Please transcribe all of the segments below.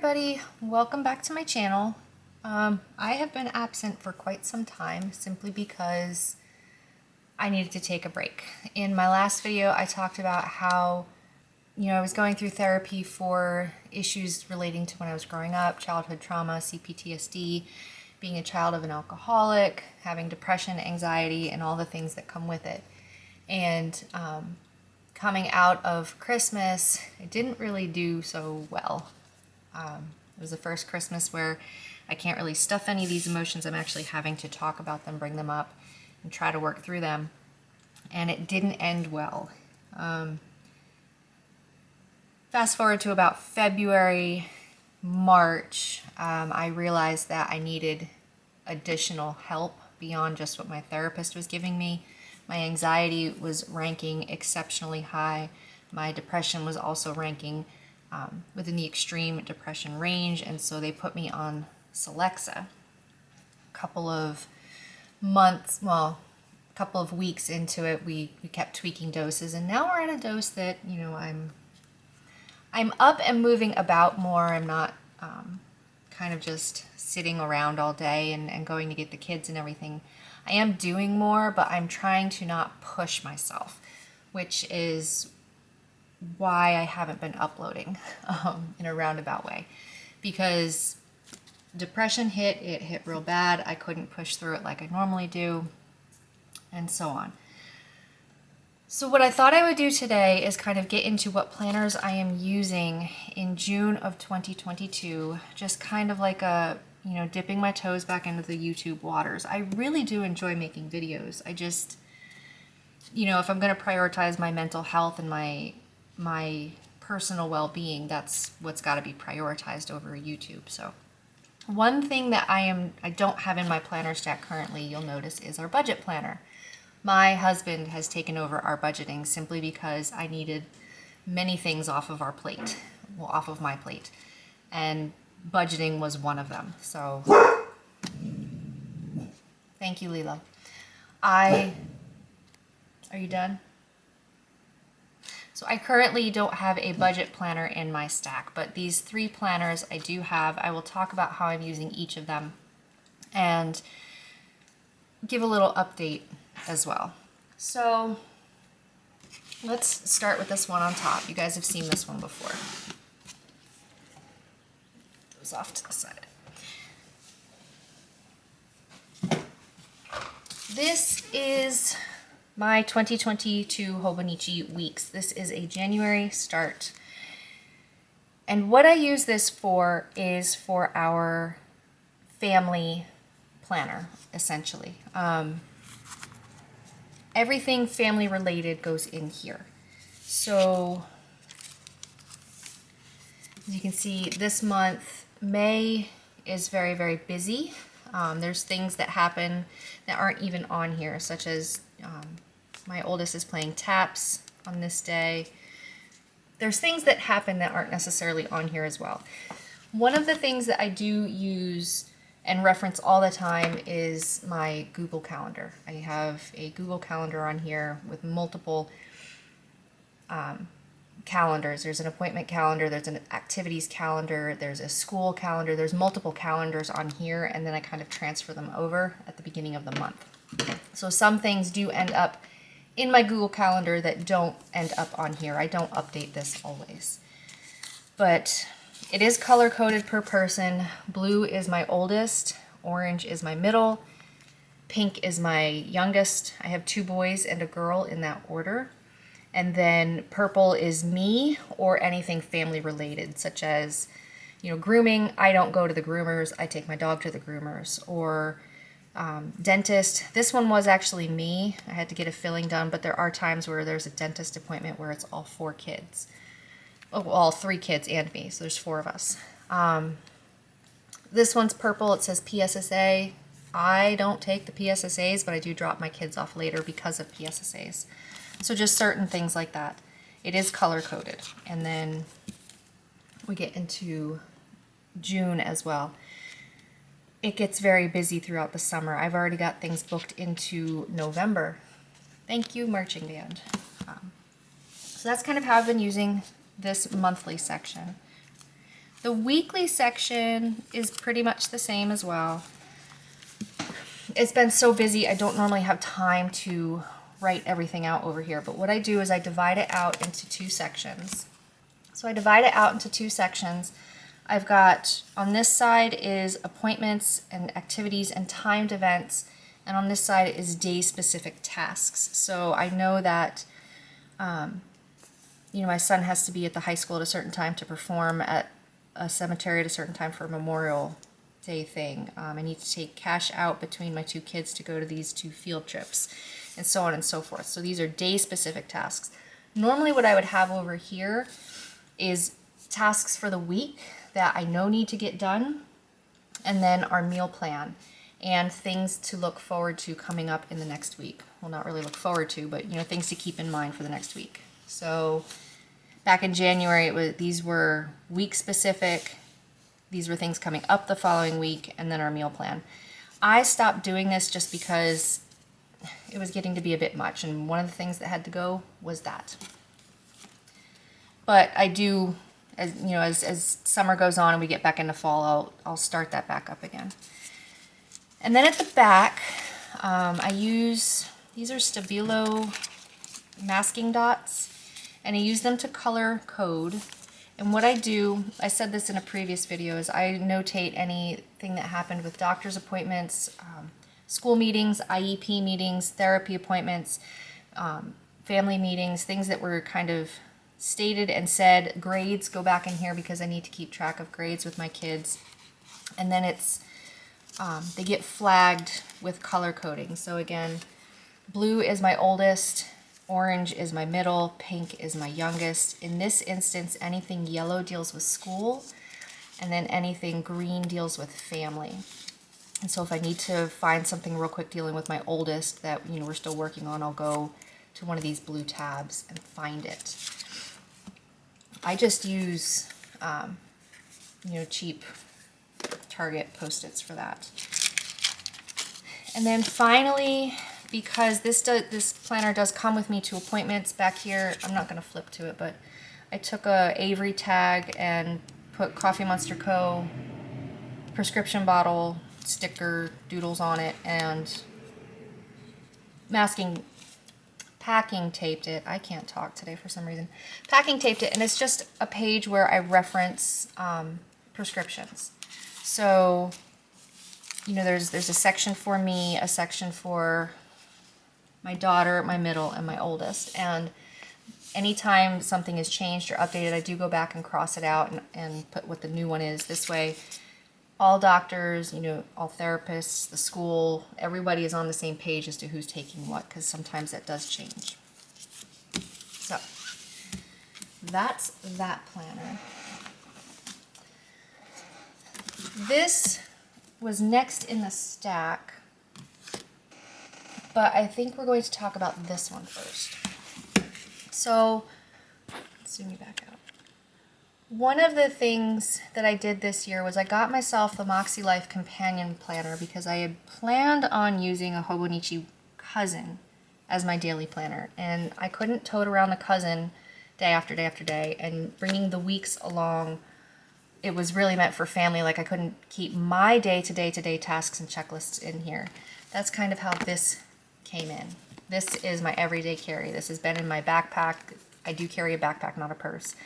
everybody, welcome back to my channel. I have been absent for quite some time simply because I needed to take a break. In my last video I talked about how I was going through therapy for issues relating to when I was growing up, childhood trauma, CPTSD, being a child of an alcoholic, having depression, anxiety, and all the things that come with it. And coming out of Christmas, I didn't really do so well. It was the first Christmas where I can't really stuff any of these emotions. I'm actually having to talk about them, bring them up, and try to work through them. And it didn't end well. Fast forward to about February, March, I realized that I needed additional help beyond just what my therapist was giving me. My anxiety was ranking exceptionally high. My depression was also ranking within the extreme depression range, and so they put me on Celexa. A couple of months, well, a couple of weeks into it, we kept tweaking doses, and now we're at a dose that, I'm up and moving about more. I'm not kind of just sitting around all day and going to get the kids and everything. I am doing more, but I'm trying to not push myself, which is why I haven't been uploading in a roundabout way. Because depression hit, it hit real bad. I couldn't push through it like I normally do, and so on. So what I thought I would do today is kind of get into what planners I am using in June of 2022, just kind of like a, dipping my toes back into the YouTube waters. I really do enjoy making videos. I just, if I'm going to prioritize my mental health and my personal well-being, that's what's got to be prioritized over YouTube. So one thing that I don't have in my planner stack currently, you'll notice, is our budget planner. My husband has taken over our budgeting simply because I needed many things off of our plate, well, off of my plate, and budgeting was one of them. So thank you, Lilo. Are you done? So I currently don't have a budget planner in my stack, but these 3 planners I do have. I will talk about how I'm using each of them and give a little update as well. So let's start with this one on top. You guys have seen this one before. It goes off to the side. This is my 2022 Hobonichi weeks. This is a January start. And what I use this for is for our family planner, essentially. Everything family related goes in here. So as you can see, this month, May is very, very busy. There's things that happen that aren't even on here, such as my oldest is playing taps on this day. There's things that happen that aren't necessarily on here as well. One of the things that I do use and reference all the time is my Google Calendar. I have a Google Calendar on here with multiple calendars. There's an appointment calendar, there's an activities calendar, there's a school calendar, there's multiple calendars on here, and then I kind of transfer them over at the beginning of the month. So some things do end up in my Google Calendar that don't end up on here. I don't update this always. But it is color-coded per person. Blue is my oldest, orange is my middle, pink is my youngest. I have 2 boys and a girl in that order. And then purple is me or anything family related, such as, grooming. I don't go to the groomers. I take my dog to the groomers. Or dentist. This one was actually me. I had to get a filling done, but there are times where there's a dentist appointment where it's all 4 kids. Oh, all 3 kids and me, so there's 4 of us. This one's purple. It says PSSA. I don't take the PSSAs, but I do drop my kids off later because of PSSAs. So just certain things like that. It is color-coded. And then we get into June as well. It gets very busy throughout the summer. I've already got things booked into November. Thank you, marching band. So that's kind of how I've been using this monthly section. The weekly section is pretty much the same as well. It's been so busy, I don't normally have time to write everything out over here, but what I do is I divide it out into 2 sections. So I divide it out into 2 sections. I've got, on this side is appointments and activities and timed events, and on this side is day-specific tasks. So I know that, you know, my son has to be at the high school at a certain time to perform at a cemetery at a certain time for a Memorial Day thing. I need to take cash out between my 2 kids to go to these 2 field trips, and so on and so forth. So these are day-specific tasks. Normally what I would have over here is tasks for the week that I know need to get done, and then our meal plan and things to look forward to coming up in the next week. Well, not really look forward to, but you know, things to keep in mind for the next week. So back in January, these were week specific. These were things coming up the following week, and then our meal plan. I stopped doing this just because it was getting to be a bit much, and one of the things that had to go was that. But I do, as you know, as summer goes on and we get back into fall, I'll start that back up again. And then at the back, I use, these are Stabilo masking dots, and I use them to color code. And what I do, I said this in a previous video, is I notate anything that happened with doctor's appointments, school meetings, IEP meetings, therapy appointments, family meetings, things that were kind of stated and said. Grades go back in here because I need to keep track of grades with my kids. And then it's, they get flagged with color coding. So again, blue is my oldest, orange is my middle, pink is my youngest. In this instance, anything yellow deals with school, and then anything green deals with family. And so if I need to find something real quick dealing with my oldest that, you know, we're still working on, I'll go to one of these blue tabs and find it. I just use, you know, cheap Target Post-its for that. And then finally, because this planner does come with me to appointments back here, I'm not going to flip to it, but I took a Avery tag and put Coffee Monster Co. prescription bottle sticker doodles on it, and packing taped it. I can't talk today for some reason. Packing taped it, and it's just a page where I reference prescriptions. So, you know, there's a section for me, a section for my daughter, my middle, and my oldest. And anytime something is changed or updated, I do go back and cross it out and put what the new one is. This way, all doctors, you know, all therapists, the school, everybody is on the same page as to who's taking what, because sometimes that does change. So, that's that planner. This was next in the stack, but I think we're going to talk about this one first. So, let's zoom you back out. One of the things that I did this year was I got myself the MakseLife companion planner because I had planned on using a Hobonichi cousin as my daily planner, and I couldn't tote around the cousin day after day after day, and bringing the weeks along, it was really meant for family. Like, I couldn't keep my day-to-day tasks and checklists in here. That's kind of how this came in. This is my everyday carry. This has been in my backpack. I do carry a backpack, not a purse.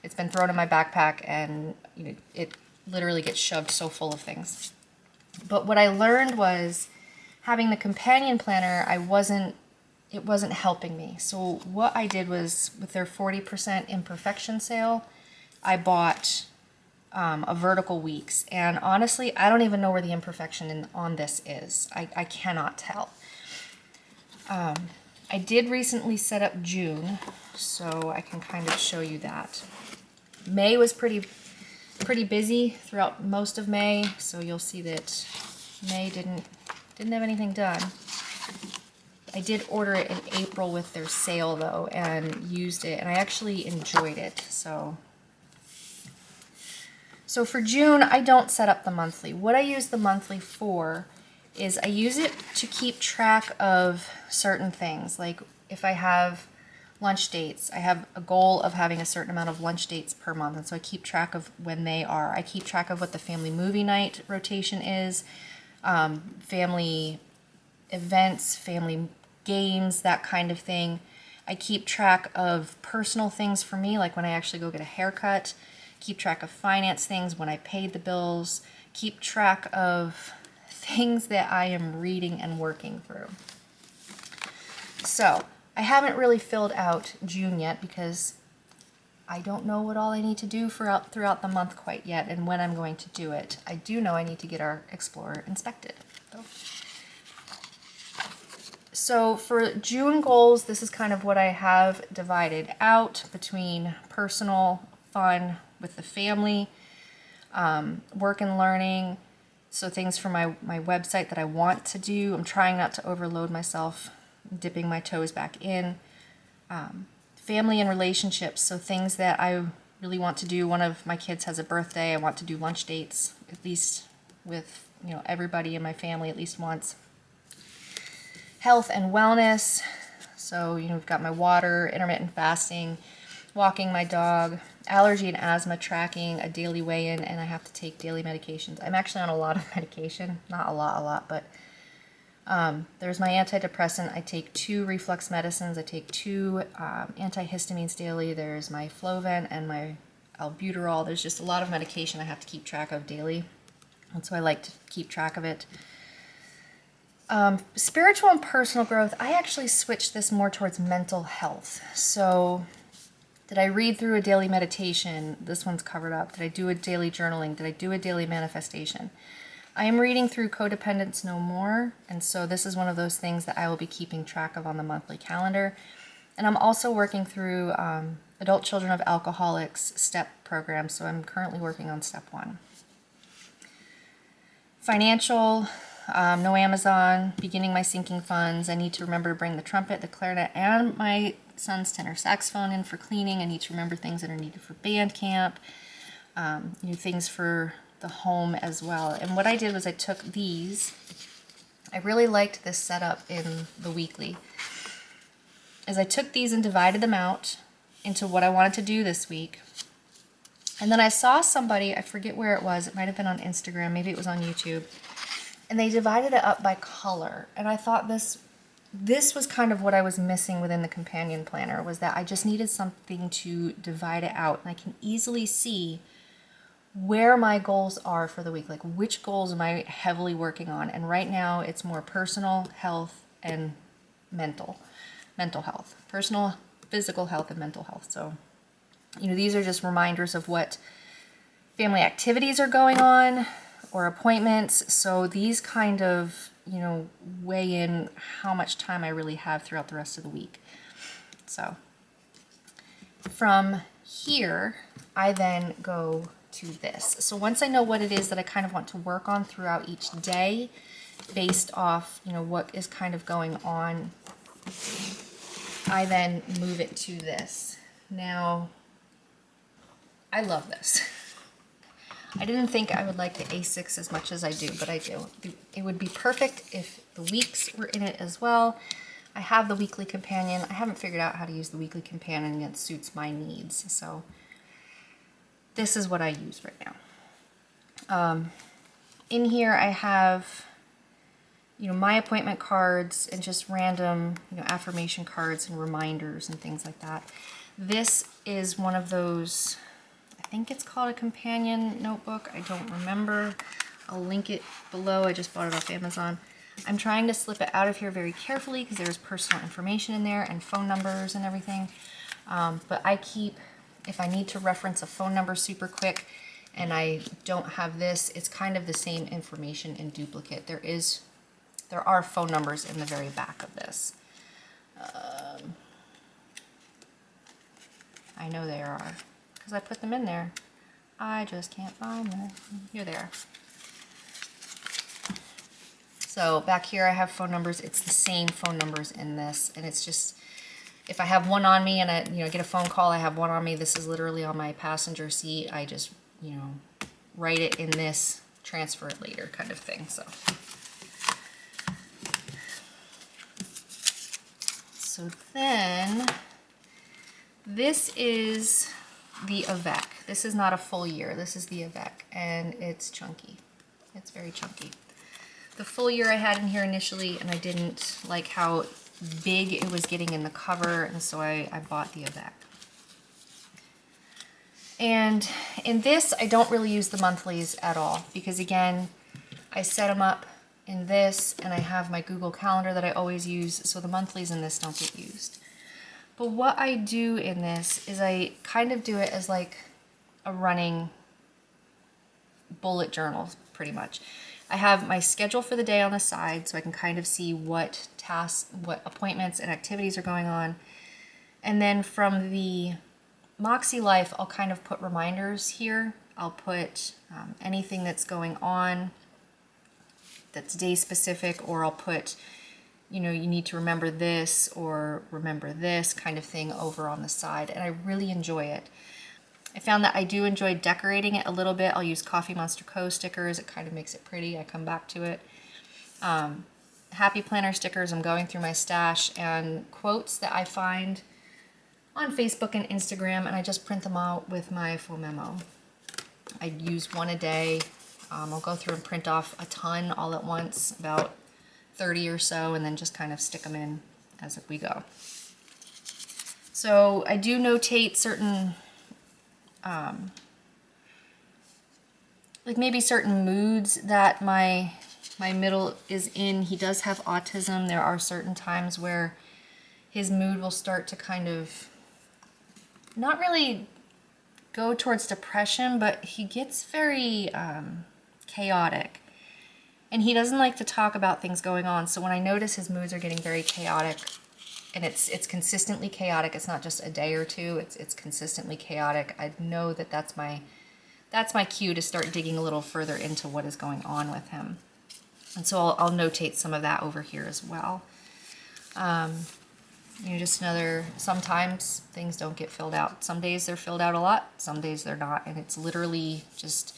It's been thrown in my backpack, and you know, it literally gets shoved so full of things. But what I learned was having the companion planner, it wasn't helping me. So what I did was, with their 40% imperfection sale, I bought a vertical weeks. And honestly, I don't even know where the imperfection on this is. I cannot tell. I did recently set up June, so I can kind of show you that. May was pretty busy throughout most of May, so you'll see that May didn't have anything done. I did order it in April with their sale though, and used it, and I actually enjoyed it. So for June, I don't set up the monthly. What I use the monthly for is I use it to keep track of certain things. Like if I have lunch dates. I have a goal of having a certain amount of lunch dates per month, and so I keep track of when they are. I keep track of what the family movie night rotation is, family events, family games, that kind of thing. I keep track of personal things for me, like when I actually go get a haircut. Keep track of finance things, when I paid the bills. Keep track of things that I am reading and working through. So I haven't really filled out June yet because I don't know what all I need to do throughout the month quite yet and when I'm going to do it. I do know I need to get our Explorer inspected. So for June goals, this is kind of what I have divided out between personal, fun with the family, work and learning, so things for my website that I want to do. I'm trying not to overload myself, dipping my toes back in. Family and relationships, so things that I really want to do. One of my kids has a birthday. I want to do lunch dates, at least with everybody in my family at least once. Health and wellness, so we've got my water, intermittent fasting, walking my dog, allergy and asthma tracking, a daily weigh-in, and I have to take daily medications. I'm actually on a lot of medication, not a lot, but there's my antidepressant. I take 2 reflux medicines. I take 2 antihistamines daily. There's my Flovent and my albuterol. There's just a lot of medication I have to keep track of daily, and so I like to keep track of it. Spiritual and personal growth, I actually switched this more towards mental health. So did I read through a daily meditation? This one's covered up. Did I do a daily journaling? Did I do a daily manifestation? I am reading through Codependence No More, and so this is one of those things that I will be keeping track of on the monthly calendar. And I'm also working through Adult Children of Alcoholics STEP program, so I'm currently working on step 1. Financial, no Amazon, beginning my sinking funds. I need to remember to bring the trumpet, the clarinet, and my son's tenor saxophone in for cleaning. I need to remember things that are needed for band camp, things for the home as well. And what I did was I took these. I really liked this setup in the weekly. As I took these and divided them out into what I wanted to do this week. And then I saw somebody, I forget where it was, it might have been on Instagram, maybe it was on YouTube, and they divided it up by color. And I thought this was kind of what I was missing within the companion planner, was that I just needed something to divide it out. And I can easily see where my goals are for the week, like which goals am I heavily working on. And right now it's more personal health and mental health, personal, physical health, and mental health. So, these are just reminders of what family activities are going on or appointments. So these kind of, weigh in how much time I really have throughout the rest of the week. So from here, I then go to this. So once I know what it is that I kind of want to work on throughout each day, based off, what is kind of going on, I then move it to this. Now, I love this. I didn't think I would like the A6 as much as I do, but I do. It would be perfect if the weeks were in it as well. I have the weekly companion. I haven't figured out how to use the weekly companion that suits my needs, so this is what I use right now. In here I have, my appointment cards and just random, affirmation cards and reminders and things like that. This is one of those, I think it's called a companion notebook. I don't remember. I'll link it below. I just bought it off Amazon. I'm trying to slip it out of here very carefully because there's personal information in there and phone numbers and everything. But I keep, if I need to reference a phone number super quick and I don't have this, it's kind of the same information in duplicate. There are phone numbers in the very back of this. I know there are, because I put them in there. I just can't find them. Here they are. So back here I have phone numbers. It's the same phone numbers in this, and it's just, if I have one on me and I get a phone call, I have one on me. This is literally on my passenger seat. I just write it in this, transfer it later kind of thing. So then This is the Avec. This is not a full year. This is the Avec, and it's chunky. It's very chunky. The full year I had in here initially, and I didn't like how big it was getting in the cover, and so I bought the Avec. And in this, I don't really use the monthlies at all, because again, I set them up in this, and I have my Google Calendar that I always use, so the monthlies in this don't get used. But what I do in this is I kind of do it as like a running bullet journal, pretty much. I have my schedule for the day on the side, so I can kind of see what tasks, what appointments and activities are going on. And then from the MakseLife, I'll kind of put reminders here. I'll put anything that's going on that's day specific, or I'll put, you know, you need to remember this or remember this kind of thing over on the side, and I really enjoy it. I found that I do enjoy decorating it a little bit. I'll use Coffee Monster Co. stickers. It kind of makes it pretty. I come back to it. Happy Planner stickers. I'm going through my stash, and quotes that I find on Facebook and Instagram, and I just print them out with my full memo. I use one a day. I'll go through and print off a ton all at once, about 30 or so, and then just kind of stick them in as we go. So I do notate certain like maybe certain moods that my middle is in. He does have autism. There are certain times where his mood will start to kind of not really go towards depression, but he gets very chaotic. And he doesn't like to talk about things going on. So when I notice his moods are getting very chaotic, and it's consistently chaotic, it's not just a day or two, it's consistently chaotic, I know that that's my cue to start digging a little further into what is going on with him. And so I'll notate some of that over here as well. You know, just another, sometimes things don't get filled out. Some days they're filled out a lot, some days they're not, and it's literally just,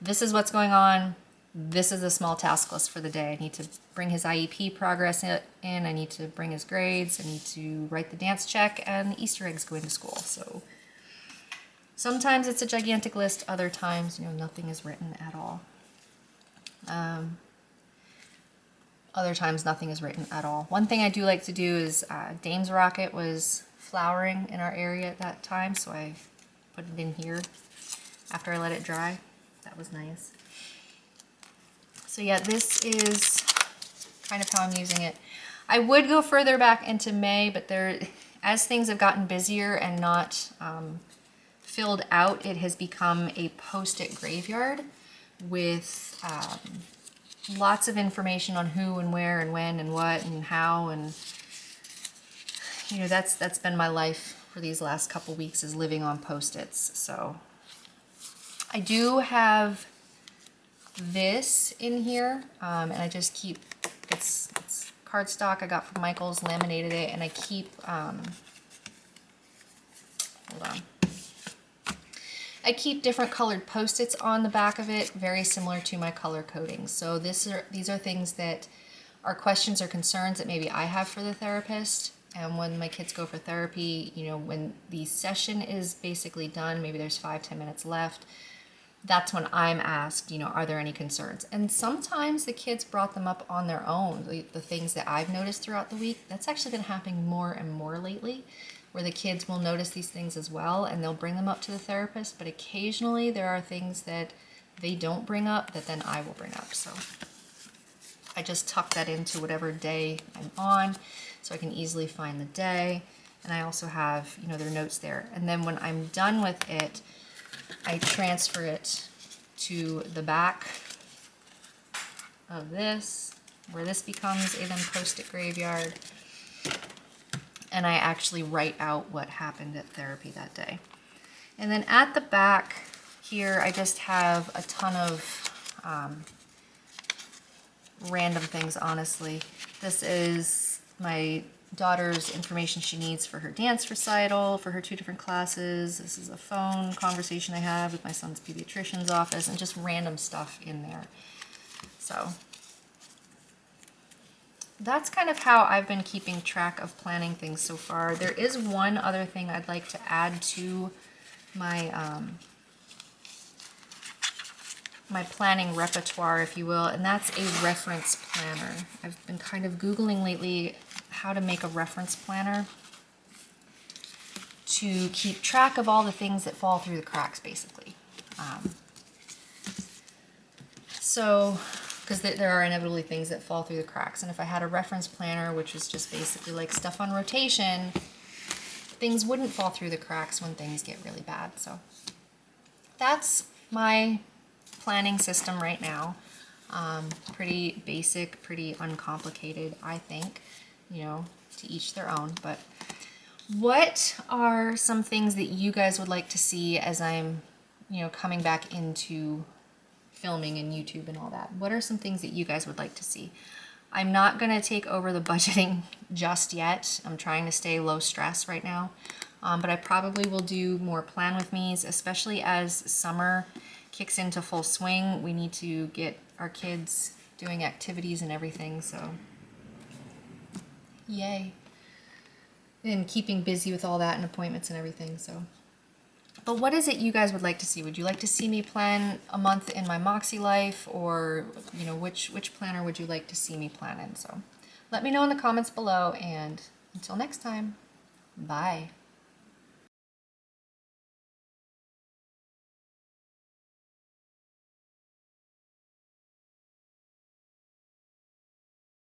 this is what's going on. This is a small task list for the day. I need to bring his IEP progress in. I need to bring his grades. I need to write the dance check, and the Easter eggs go into school. So sometimes it's a gigantic list. Other times, you know, nothing is written at all. Other times, nothing is written at all. One thing I do like to do is Dame's Rocket was flowering in our area at that time, so I put it in here after I let it dry. That was nice. So yeah, this is kind of how I'm using it. I would go further back into May, but there, as things have gotten busier and not filled out, it has become a post-it graveyard with lots of information on who and where and when and what and how, and you know, that's been my life for these last couple weeks, is living on post-its. So I do have this in here, and I just keep, it's cardstock I got from Michael's, laminated it, and I keep hold on, I keep different colored post-its on the back of it, very similar to my color coding. So these are things that are questions or concerns that maybe I have for the therapist. And when my kids go for therapy, you know, when the session is basically done, maybe there's 5-10 minutes left, that's when I'm asked, you know, are there any concerns? And sometimes the kids brought them up on their own, the things that I've noticed throughout the week. That's actually been happening more and more lately, where the kids will notice these things as well, and they'll bring them up to the therapist, but occasionally there are things that they don't bring up that then I will bring up. So I just tuck that into whatever day I'm on, so I can easily find the day. And I also have, you know, their notes there. And then when I'm done with it, I transfer it to the back of this, where this becomes a then post-it graveyard. And I actually write out what happened at therapy that day. And then at the back here, I just have a ton of random things, honestly. This is my daughter's information she needs for her dance recital, for her 2 different classes. This is a phone conversation I have with my son's pediatrician's office, and just random stuff in there. So that's kind of how I've been keeping track of planning things so far. There is one other thing I'd like to add to my my planning repertoire, if you will, and that's a reference planner. I've been kind of Googling lately how to make a reference planner to keep track of all the things that fall through the cracks, basically. So, because there are inevitably things that fall through the cracks, and if I had a reference planner, which was just basically like stuff on rotation, things wouldn't fall through the cracks when things get really bad. So that's my planning system right now. Pretty basic, pretty uncomplicated, I think, you know, to each their own. But what are some things that you guys would like to see as I'm, you know, coming back into filming and YouTube and all that? What are some things that you guys would like to see? I'm not going to take over the budgeting just yet. I'm trying to stay low stress right now. But I probably will do more plan with me's, especially as summer kicks into full swing. We need to get our kids doing activities and everything, so yay. And keeping busy with all that and appointments and everything, so. But what is it you guys would like to see? Would you like to see me plan a month in my MakseLife, or, you know, which planner would you like to see me plan in? So let me know in the comments below, and until next time, bye.